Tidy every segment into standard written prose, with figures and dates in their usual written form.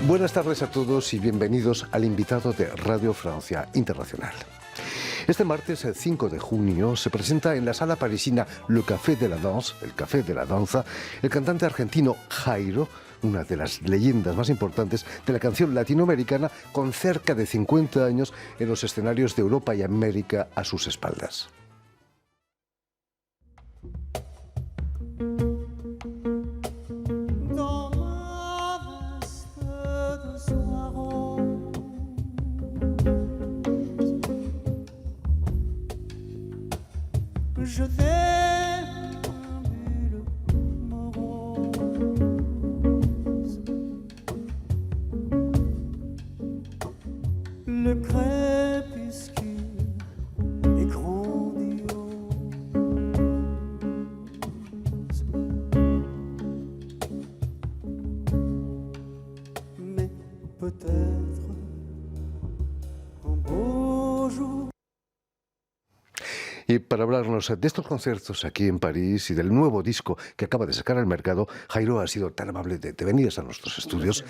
Buenas tardes a todos y bienvenidos al invitado de Radio Francia Internacional. Este martes, el 5 de junio, se presenta en la sala parisina Le Café de la Danse, el Café de la Danza, el cantante argentino Jairo, una de las leyendas más importantes de la canción latinoamericana, con cerca de 50 años en los escenarios de Europa y América a sus espaldas. Je déambule morose, le crépuscule est grandiose, mais peut-être un beau jour. Y para hablarnos de estos conciertos aquí en París y del nuevo disco que acaba de sacar al mercado, Jairo ha sido tan amable de venir a nuestros estudios.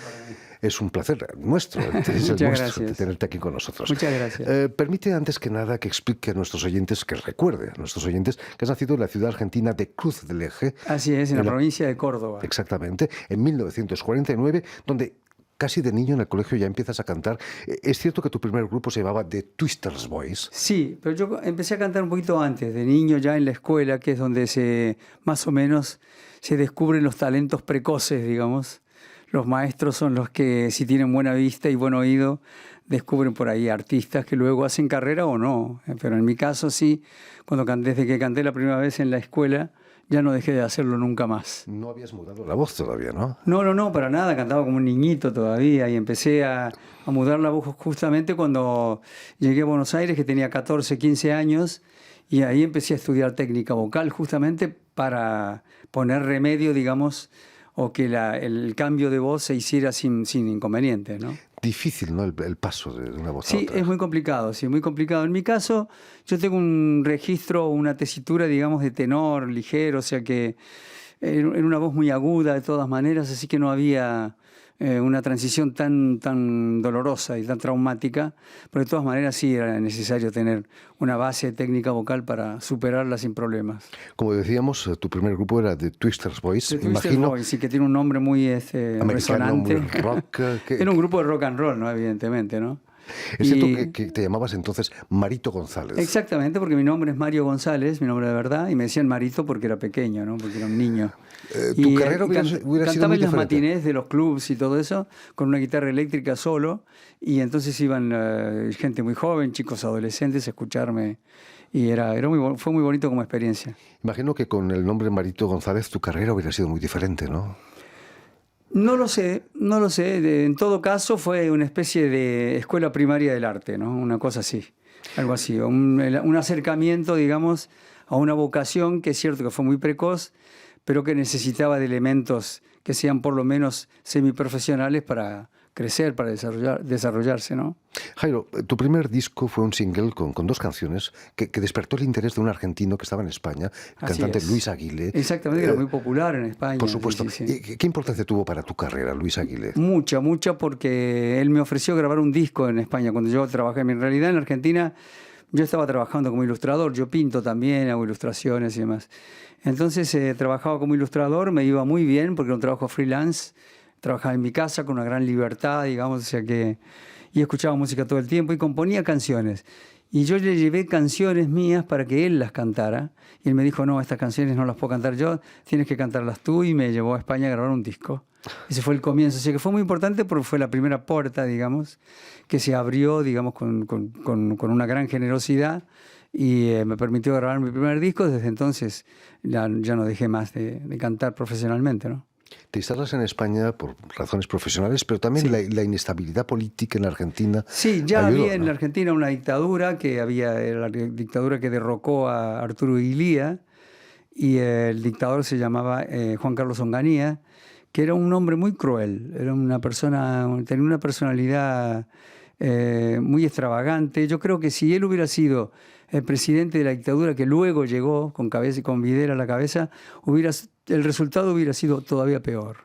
Es un placer nuestro, de tenerte aquí con nosotros. Muchas gracias. Permite antes que nada que explique a nuestros oyentes, que recuerde a nuestros oyentes que has nacido en la ciudad argentina de Cruz del Eje. Así es, en la provincia de Córdoba. Exactamente, en 1949, donde casi de niño en el colegio ya empiezas a cantar. ¿Es cierto que tu primer grupo se llamaba The Twisters Boys? Sí, pero yo empecé a cantar un poquito antes, de niño ya en la escuela, que es donde más o menos se descubren los talentos precoces, digamos. Los maestros son los que, si tienen buena vista y buen oído, descubren por ahí artistas que luego hacen carrera o no. Pero en mi caso sí, desde que canté la primera vez en la escuela, ya no dejé de hacerlo nunca más. No habías mudado la voz todavía, ¿no? No, para nada. Cantaba como un niñito todavía y empecé a mudar la voz justamente cuando llegué a Buenos Aires, que tenía 14, 15 años, y ahí empecé a estudiar técnica vocal justamente para poner remedio, digamos, o que el cambio de voz se hiciera sin inconvenientes, ¿no? Difícil, ¿no? El paso de una voz a otra. Sí, es muy complicado, sí, muy complicado. En mi caso, yo tengo un registro, una tesitura, digamos, de tenor ligero, o sea que era una voz muy aguda de todas maneras, así que no había una transición tan dolorosa y tan traumática, pero de todas maneras sí era necesario tener una base técnica vocal para superarla sin problemas. Como decíamos, tu primer grupo era The Twisters Boys. The Twisters Boys, sí, que tiene un nombre muy resonante. Muy rock. Era un grupo de rock and roll, ¿no? Evidentemente, ¿no? Es cierto que te llamabas entonces Marito González. Exactamente, porque mi nombre es Mario González, mi nombre de verdad, y me decían Marito porque era pequeño, ¿no? Porque era un niño. Tu carrera hubiera sido muy cantaba en las diferente. matinés de los clubs y todo eso, con una guitarra eléctrica solo, y entonces iban gente muy joven, chicos adolescentes, a escucharme, y fue muy bonito como experiencia. Imagino que con el nombre Marito González tu carrera hubiera sido muy diferente, ¿no? No lo sé. En todo caso fue una especie de escuela primaria del arte, ¿no? Una cosa así, algo así. Un acercamiento, digamos, a una vocación que es cierto que fue muy precoz, pero que necesitaba de elementos que sean por lo menos semiprofesionales para crecer, para desarrollarse, ¿no? Jairo, tu primer disco fue un single con dos canciones que despertó el interés de un argentino que estaba en España, el cantante Luis Aguilé. Exactamente, era muy popular en España. Por supuesto. Sí. ¿Qué importancia tuvo para tu carrera, Luis Aguilé? Mucha, porque él me ofreció grabar un disco en España cuando yo trabajé. En realidad en Argentina yo estaba trabajando como ilustrador, yo pinto también, hago ilustraciones y demás. Entonces trabajaba como ilustrador, me iba muy bien porque era un trabajo freelance. Trabajaba en mi casa con una gran libertad, digamos, o sea que... Y escuchaba música todo el tiempo y componía canciones. Y yo le llevé canciones mías para que él las cantara. Y él me dijo, no, estas canciones no las puedo cantar yo, tienes que cantarlas tú. Y me llevó a España a grabar un disco. Ese fue el comienzo. O sea que fue muy importante porque fue la primera puerta, digamos, que se abrió, digamos, con una gran generosidad. Y me permitió grabar mi primer disco. Desde entonces ya no dejé más de cantar profesionalmente, ¿no? Te instalas en España por razones profesionales, pero también sí. la inestabilidad política en la Argentina. Sí, ya ayudó, había en la Argentina una dictadura, la dictadura que derrocó a Arturo Illia, y el dictador se llamaba Juan Carlos Onganía, que era un hombre muy cruel, tenía una personalidad muy extravagante. Yo creo que si él hubiera sido el presidente de la dictadura que luego llegó con Videla a la cabeza, el resultado hubiera sido todavía peor.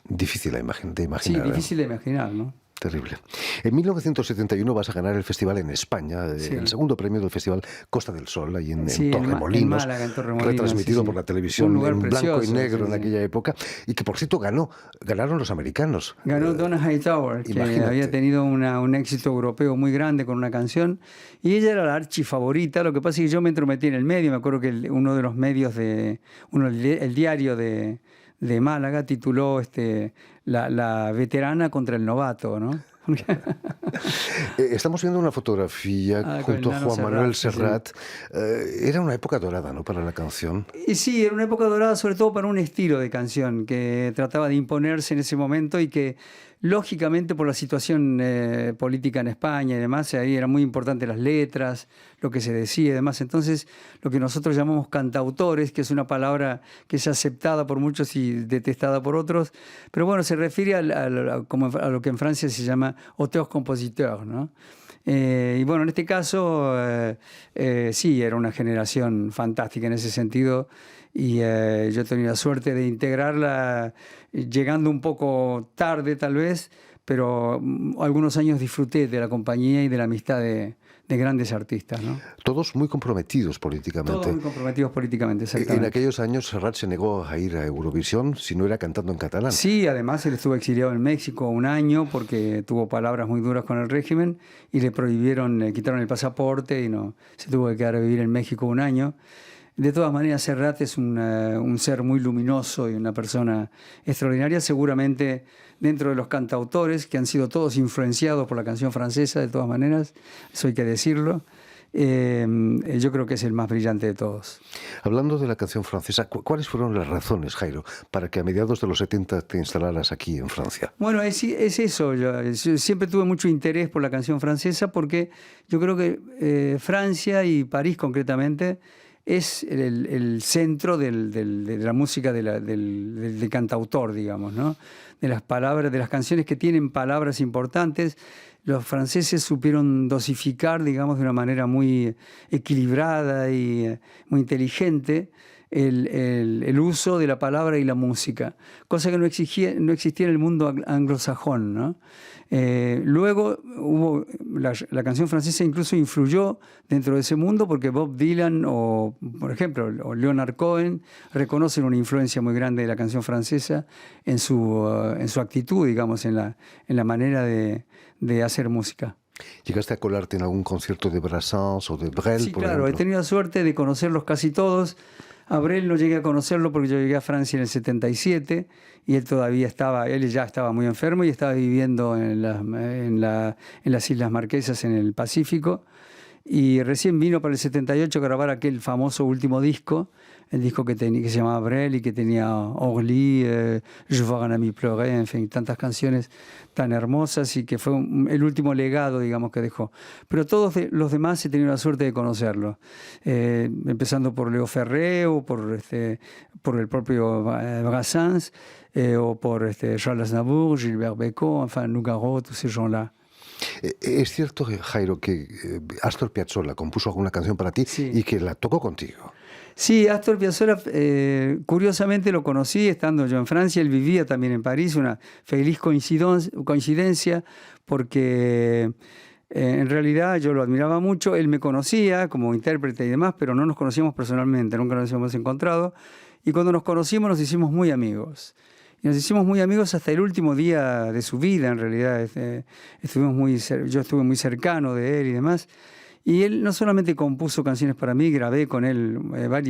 Difícil de Sí, imaginar. difícil de imaginar, ¿no? Terrible. En 1971 vas a ganar el festival en España, Sí. el segundo premio del festival Costa del Sol, ahí en Sí, en Torremolinos, Málaga, en Torremolinos, retransmitido sí, sí. por la Un televisión lugar en blanco y precioso, negro sí, en sí. aquella época, y que por cierto ganaron los americanos. Ganó Donna Hightower, que imagínate. había tenido un éxito europeo muy grande con una canción, y ella era la archifavorita. Lo que pasa es que yo me entrometí en el medio. Me acuerdo que uno de los medios el diario de Málaga tituló la veterana contra el novato, ¿no? Estamos viendo una fotografía Con junto el a Nano Juan Manuel Serrat, Serrat. Era una época dorada, ¿no?, para la canción. Y sí, era una época dorada, sobre todo para un estilo de canción que trataba de imponerse en ese momento y que, lógicamente, por la situación política en España y demás, ahí eran muy importantes las letras, lo que se decía y demás. Entonces, lo que nosotros llamamos cantautores, que es una palabra que es aceptada por muchos y detestada por otros, pero bueno, se refiere a lo que en Francia se llama auteur-compositeur, ¿no? Y bueno, en este caso, sí, era una generación fantástica en ese sentido, y yo he tenido la suerte de integrarla llegando un poco tarde tal vez, pero algunos años disfruté de la compañía y de la amistad de grandes artistas, ¿no? Todos muy comprometidos políticamente. Todos muy comprometidos políticamente, En exactamente. aquellos años Serrat se negó a ir a Eurovisión si no era cantando en catalán. Sí, además él estuvo exiliado en México un año porque tuvo palabras muy duras con el régimen y le prohibieron, le quitaron el pasaporte y no se tuvo que quedar a vivir en México un año. De todas maneras, Serrat es un ser muy luminoso y una persona extraordinaria, seguramente dentro de los cantautores, que han sido todos influenciados por la canción francesa, de todas maneras, eso hay que decirlo. Yo creo que es el más brillante de todos. Hablando de la canción francesa, ¿cuáles fueron las razones, Jairo, para que a mediados de los 70 te instalaras aquí en Francia? Bueno, es eso. Yo siempre tuve mucho interés por la canción francesa porque yo creo que Francia y París concretamente es el centro de la música del cantautor, digamos, ¿no? De las palabras, de las canciones que tienen palabras importantes. Los franceses supieron dosificar, digamos, de una manera muy equilibrada y muy inteligente el uso de la palabra y la música, cosa que no existía en el mundo anglosajón, ¿no? Luego la canción francesa incluso influyó dentro de ese mundo porque Bob Dylan o, por ejemplo, o Leonard Cohen reconocen una influencia muy grande de la canción francesa en su actitud, digamos, en la manera de hacer música. ¿Llegaste a colarte en algún concierto de Brassens o de Brel, Sí, por claro, ejemplo? he tenido la suerte de conocerlos casi todos. A Brel no llegué a conocerlo porque yo llegué a Francia en el 77 y él ya estaba muy enfermo y estaba viviendo en las Islas Marquesas, en el Pacífico. Y recién vino para el 78 a grabar aquel famoso último disco, el disco que se llamaba Brel y que tenía Orly, Je vois un ami pleurer, en fin, tantas canciones tan hermosas, y que fue el último legado, digamos, que dejó. Pero todos los demás he tenido la suerte de conocerlos, empezando por Léo Ferré o por el propio Brassens, o por Charles Aznavour, Gilbert Bécaud, enfin, Nougaro, tous ces gens-là. Es cierto, Jairo, que Astor Piazzolla compuso alguna canción para ti Sí. y que la tocó contigo. Sí, Astor Piazzolla, curiosamente lo conocí estando yo en Francia. Él vivía también en París, una feliz coincidencia, porque en realidad yo lo admiraba mucho. Él me conocía como intérprete y demás, pero no nos conocíamos personalmente, nunca nos habíamos encontrado. Y cuando nos conocimos nos hicimos muy amigos. Y nos hicimos muy amigos hasta el último día de su vida, en realidad. Yo estuve muy cercano de él y demás. Y él no solamente compuso canciones para mí, grabé con él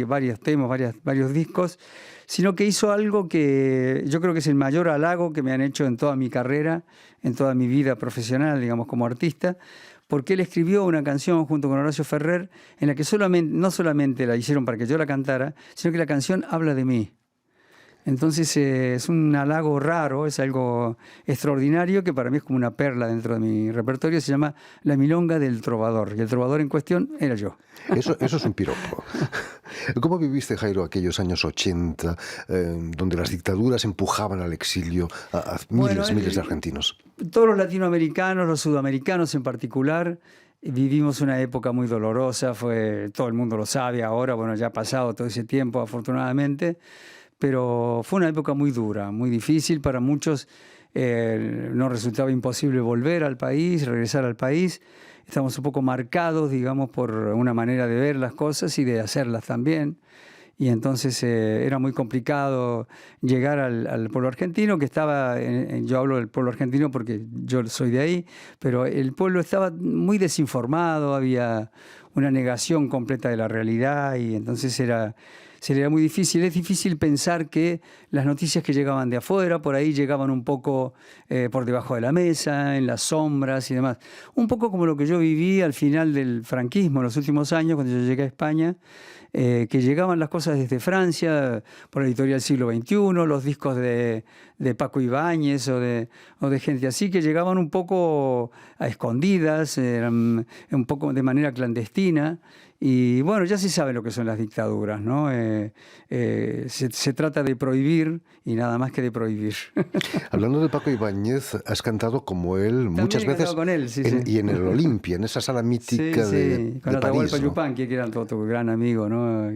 varios temas, varios discos, sino que hizo algo que yo creo que es el mayor halago que me han hecho en toda mi carrera, en toda mi vida profesional, digamos, como artista, porque él escribió una canción junto con Horacio Ferrer en la que no solamente la hicieron para que yo la cantara, sino que la canción habla de mí. Entonces es un halago raro, es algo extraordinario que para mí es como una perla dentro de mi repertorio. Se llama La Milonga del Trovador, y el trovador en cuestión era yo. Eso es un piropo. ¿Cómo viviste, Jairo, aquellos años 80, donde las dictaduras empujaban al exilio a miles de argentinos? Todos los latinoamericanos, los sudamericanos en particular, vivimos una época muy dolorosa. Todo el mundo lo sabe ahora, bueno, ya ha pasado todo ese tiempo, afortunadamente. pero fue una época muy dura, muy difícil para muchos. Nos resultaba imposible volver al país, regresar al país. Estamos un poco marcados, digamos, por una manera de ver las cosas y de hacerlas también. Y entonces era muy complicado llegar al pueblo argentino, que estaba, yo hablo del pueblo argentino porque yo soy de ahí, pero el pueblo estaba muy desinformado, había una negación completa de la realidad y entonces sería muy difícil. Es difícil pensar que las noticias que llegaban de afuera, por ahí llegaban un poco por debajo de la mesa, en las sombras y demás. Un poco como lo que yo viví al final del franquismo, en los últimos años, cuando yo llegué a España, que llegaban las cosas desde Francia, por la editorial Siglo XXI, los discos de Paco Ibáñez o de gente así, que llegaban un poco a escondidas, un poco de manera clandestina. Y bueno, ya se sabe lo que son las dictaduras, ¿no? Se trata de prohibir y nada más que de prohibir. Hablando de Paco Ibáñez, has cantado como él También muchas he veces cantado con él, sí, sí. y en el Olimpia, en esa sala mítica Sí, de con Atahualpa París, ¿no? Yupanqui, que era otro gran amigo, ¿no?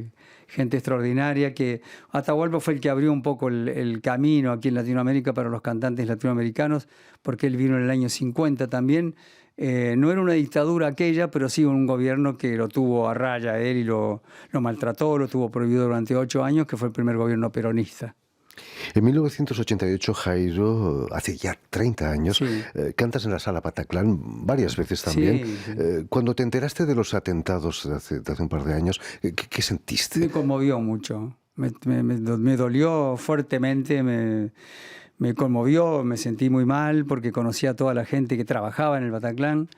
Gente extraordinaria, que Atahualpa fue el que abrió un poco el camino aquí en Latinoamérica para los cantantes latinoamericanos, porque él vino en el año 50 también. No era una dictadura aquella, pero sí un gobierno que lo tuvo a raya él y lo maltrató, lo tuvo prohibido durante 8 años, que fue el primer gobierno peronista. En 1988, Jairo, hace ya 30 años, Sí. cantas en la Sala Bataclan varias veces también. Sí, sí. Cuando te enteraste de los atentados de hace un par de años, ¿qué sentiste? Me conmovió mucho, me dolió fuertemente, me conmovió, me sentí muy mal porque conocía a toda la gente que trabajaba en el Bataclan.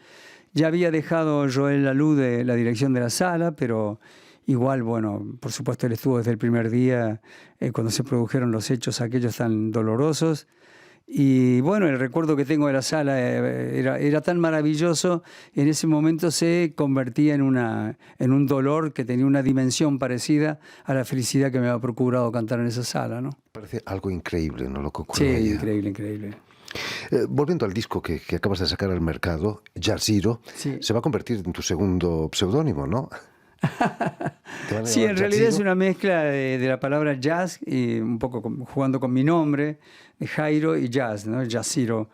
Ya había dejado Joel Lalou de la dirección de la sala, pero igual, bueno, por supuesto él estuvo desde el primer día cuando se produjeron los hechos aquellos tan dolorosos. Y bueno, el recuerdo que tengo de la sala era tan maravilloso, en ese momento se convertía en un dolor que tenía una dimensión parecida a la felicidad que me había procurado cantar en esa sala, ¿no? Parece algo increíble, ¿no? Lo que Sí, ocurre allí. increíble, increíble. Volviendo al disco que acabas de sacar al mercado, Jazziro, Sí. se va a convertir en tu segundo seudónimo, ¿no? Te van a Sí, llamar en realidad es Jazziro. una mezcla de la palabra jazz y un poco jugando con mi nombre, de Jairo y jazz, ¿no? Jazziro.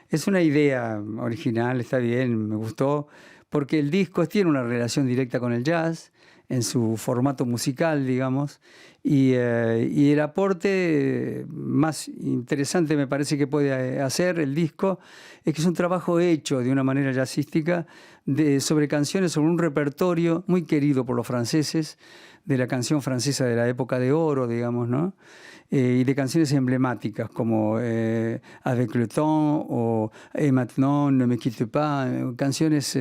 Es una idea original, está bien, me gustó, porque el disco tiene una relación directa con el jazz, en su formato musical, digamos, y el aporte más interesante me parece que puede hacer el disco es que es un trabajo hecho de una manera jazzística sobre canciones, sobre un repertorio muy querido por los franceses, de la canción francesa de la época de oro, digamos, ¿no? Y de canciones emblemáticas como Avec le temps o Et maintenant ne me quitte pas, canciones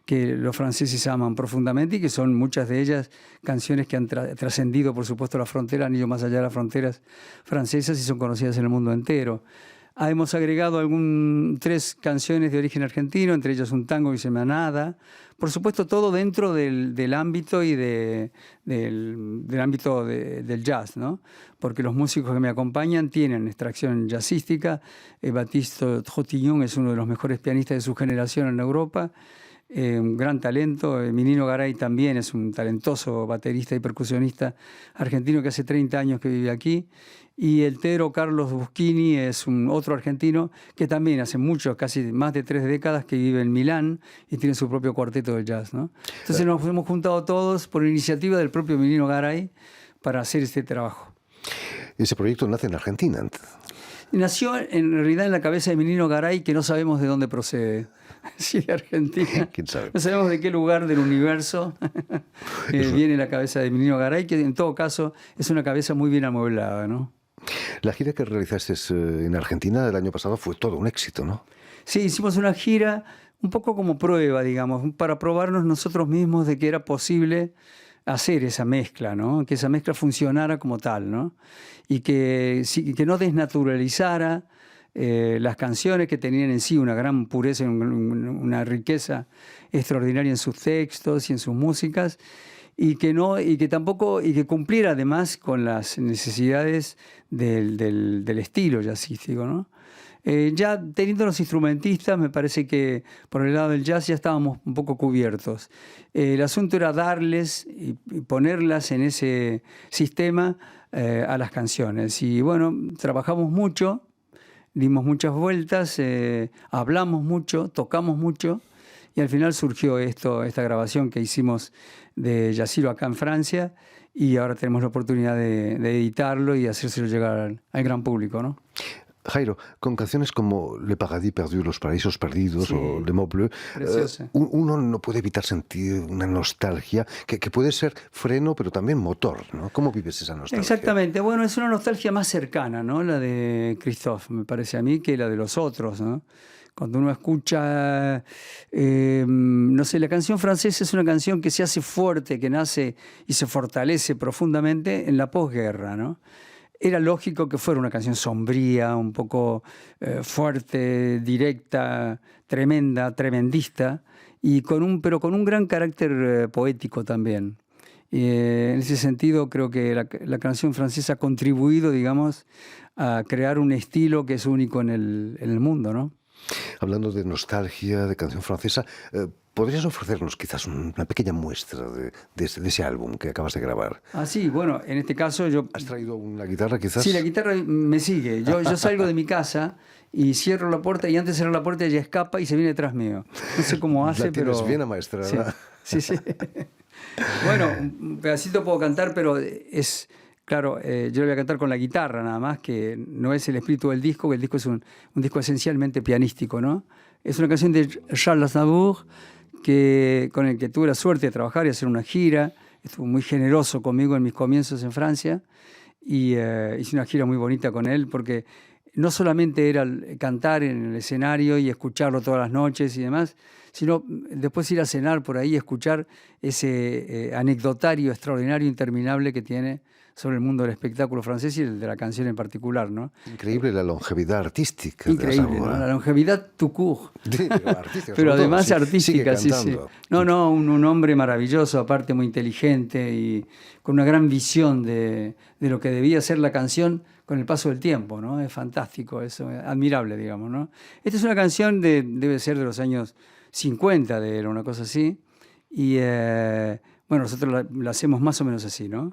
que los franceses aman profundamente y que son muchas de ellas canciones que han trascendido, por supuesto, la frontera, han ido más allá de las fronteras francesas y son conocidas en el mundo entero. Hemos agregado 3 canciones de origen argentino, entre ellas un tango que se llama Nada. Por supuesto, todo dentro del ámbito y del ámbito del jazz, ¿no? Porque los músicos que me acompañan tienen extracción jazzística. Baptiste Trotillon es uno de los mejores pianistas de su generación en Europa. Un gran talento. Minino Garay también es un talentoso baterista y percusionista argentino que hace 30 años que vive aquí. Y el tero Carlos Buschini es otro argentino que también hace casi más de 3 décadas que vive en Milán y tiene su propio cuarteto de jazz, ¿no? Entonces nos hemos juntado todos por iniciativa del propio Minino Garay para hacer este trabajo. Ese proyecto nace en Argentina. Nació en realidad en la cabeza de Minino Garay, que no sabemos de dónde procede. Sí, de Argentina. ¿Quién sabe? No sabemos de qué lugar del universo viene la cabeza de Minino Garay, que en todo caso es una cabeza muy bien amueblada, ¿no? La gira que realizaste en Argentina el año pasado fue todo un éxito, ¿no? Sí, hicimos una gira un poco como prueba, digamos, para probarnos nosotros mismos de que era posible hacer esa mezcla, ¿no? Que esa mezcla funcionara como tal, ¿no? Y que no desnaturalizara las canciones, que tenían en sí una gran pureza y una riqueza extraordinaria en sus textos y en sus músicas, y que cumpliera además con las necesidades del estilo jazzístico, ¿no? Ya teniendo los instrumentistas, me parece que por el lado del jazz ya estábamos un poco cubiertos. El asunto era darles y ponerlas en ese sistema a las canciones. Y bueno, trabajamos mucho, dimos muchas vueltas, hablamos mucho, tocamos mucho, y al final surgió esta grabación que hicimos de Yaciro acá en Francia, y ahora tenemos la oportunidad de editarlo y hacérselo llegar al gran público, ¿no? Jairo, con canciones como Le Paradis Perdu, Los Paraísos Perdidos, Sí, o Le Mot Bleu, uno no puede evitar sentir una nostalgia que puede ser freno, pero también motor, ¿no? ¿Cómo vives esa nostalgia? Exactamente. Bueno, es una nostalgia más cercana, ¿no? La de Christophe, me parece a mí, que la de los otros, ¿no? Cuando uno escucha, no sé, la canción francesa es una canción que se hace fuerte, que nace y se fortalece profundamente en la posguerra, ¿no? Era lógico que fuera una canción sombría, un poco fuerte, directa, tremenda, tremendista, pero con un gran carácter poético también. En ese sentido, creo que la canción francesa ha contribuido, digamos, a crear un estilo que es único en el mundo, ¿no? Hablando de nostalgia, de canción francesa, ¿podrías ofrecernos quizás una pequeña muestra de ese álbum que acabas de grabar? Ah, sí, bueno, en este caso yo... ¿Has traído una guitarra quizás? Sí, la guitarra me sigue. Yo salgo de mi casa y cierro la puerta, y antes de cerrar la puerta ella escapa y se viene detrás mío. No sé cómo hace, la tienes pero... bien amaestrada. Sí, sí. Bueno, un pedacito puedo cantar, pero es... Claro, yo lo voy a cantar con la guitarra nada más, que no es el espíritu del disco, que el disco es un disco esencialmente pianístico, ¿no? Es una canción de Charles Aznavour, con el que tuve la suerte de trabajar y hacer una gira. Estuvo muy generoso conmigo en mis comienzos en Francia, y hice una gira muy bonita con él, porque no solamente era cantar en el escenario y escucharlo todas las noches y demás, sino después ir a cenar por ahí y escuchar ese anecdotario extraordinario, interminable que tiene sobre el mundo del espectáculo francés y el de la canción en particular, ¿no? Increíble la longevidad artística. Increíble, ¿no? La longevidad tout court. Sí, pero además artística, sí, sí. No, un hombre maravilloso, aparte muy inteligente y con una gran visión de lo que debía ser la canción con el paso del tiempo, ¿no? Es fantástico eso, admirable, digamos, ¿no? Esta es una canción debe ser de los años 50, de él, una cosa así, y bueno, nosotros la hacemos más o menos así, ¿no?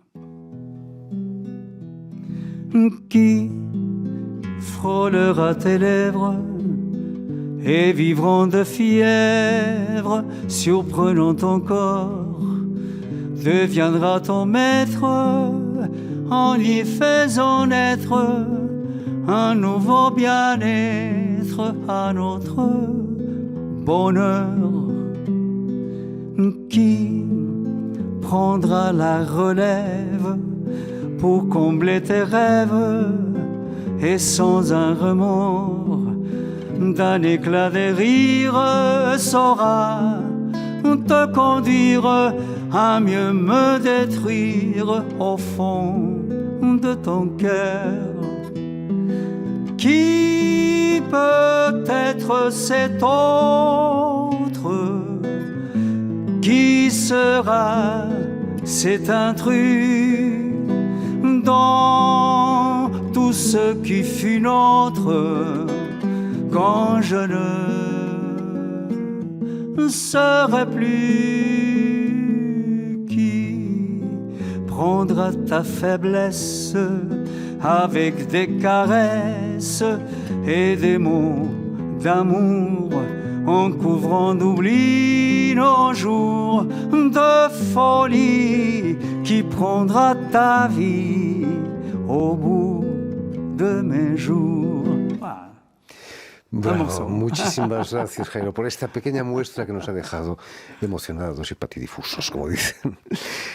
Qui frôlera tes lèvres et vivront de fièvre, surprenant ton corps, deviendra ton maître en y faisant naître un nouveau bien-être à notre bonheur. Qui prendra la relève pour combler tes rêves et sans un remords d'un éclat de rire saura te conduire à mieux me détruire au fond de ton cœur. Qui peut être cet autre? Qui sera cet intrus dans tout ce qui fut nôtre quand je ne serai plus? Qui prendra ta faiblesse avec des caresses et des mots d'amour en couvrant d'oubli nos jours de folie? Qui prendra ta vie au bout de mes jours? Bueno, muchísimas gracias, Jairo, por esta pequeña muestra que nos ha dejado emocionados y patidifusos, como dicen.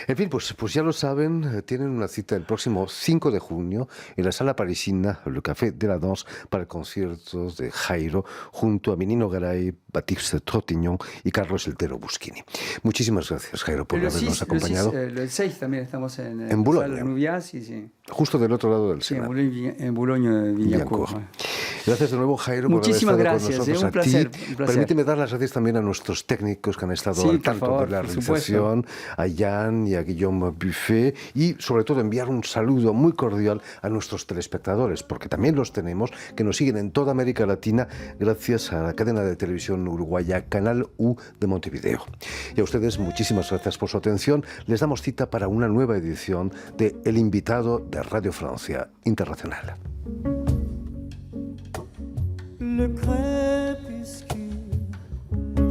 En fin, pues ya lo saben, tienen una cita el próximo 5 de junio en la sala parisina Le Café de la Danse para el concierto de Jairo junto a Menino Garay, Baptiste Trintignant y Carlos El Tero Buschini. Muchísimas gracias, Jairo, por habernos acompañado. El 6 también estamos en Boulogne. Nubia, sí, sí. Justo del otro lado del Sena. Sí, en Boulogne-Billancourt. Gracias de nuevo, Jairo, Muchísimas por haber gracias, estado con nosotros. un A ti. placer, un placer. Permíteme dar las gracias también a nuestros técnicos que han estado Sí, al por tanto favor, de la por realización, a Jan y a Guillaume Buffet, y sobre todo enviar un saludo muy cordial a nuestros telespectadores, porque también los tenemos, que nos siguen en toda América Latina gracias a la cadena de televisión uruguaya Canal U de Montevideo. Y a ustedes muchísimas gracias por su atención. Les damos cita para una nueva edición de El Invitado de Radio Francia Internacional. Le crépuscule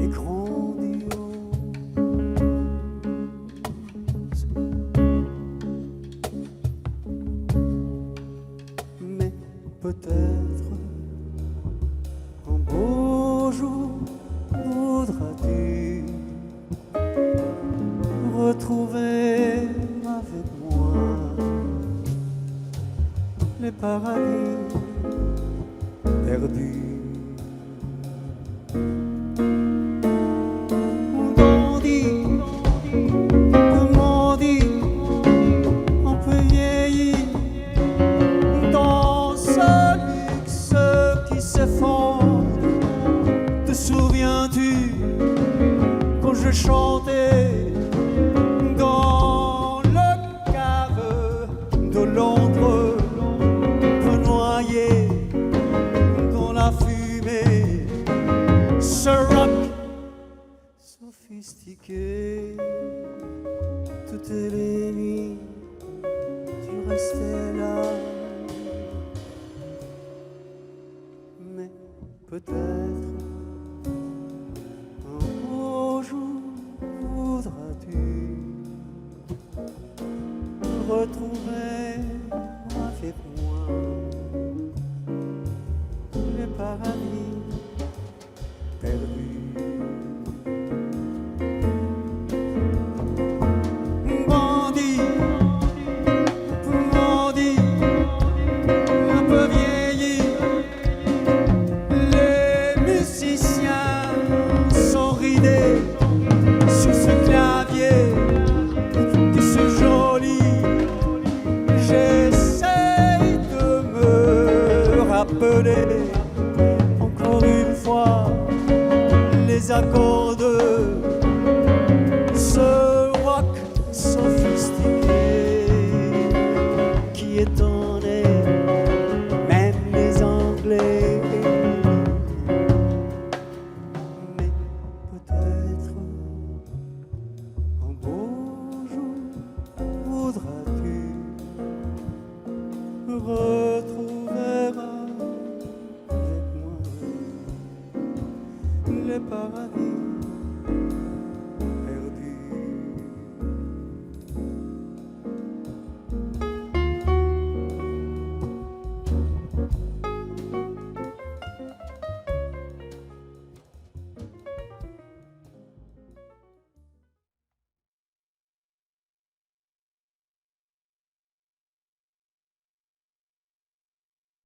est grandiose, mais peut-être un beau jour voudras-tu retrouver avec moi les paradis perdus. On peut vieillir dans ce luxe qui s'effondre. Te souviens-tu quand je chantais dans le cave de Londres, peu noyé dans la fumée, ce rock sophistiqué. Toutes les nuits, tu restais là. Mais peut-être un beau jour voudras-tu retrouver avec moi les paradis perdus. Sur ce clavier qui se joli, j'essaye de me rappeler encore une fois les accords de ce rock sophistiqué qui étonnait même les Anglais. Retrouveras avec moi les paradis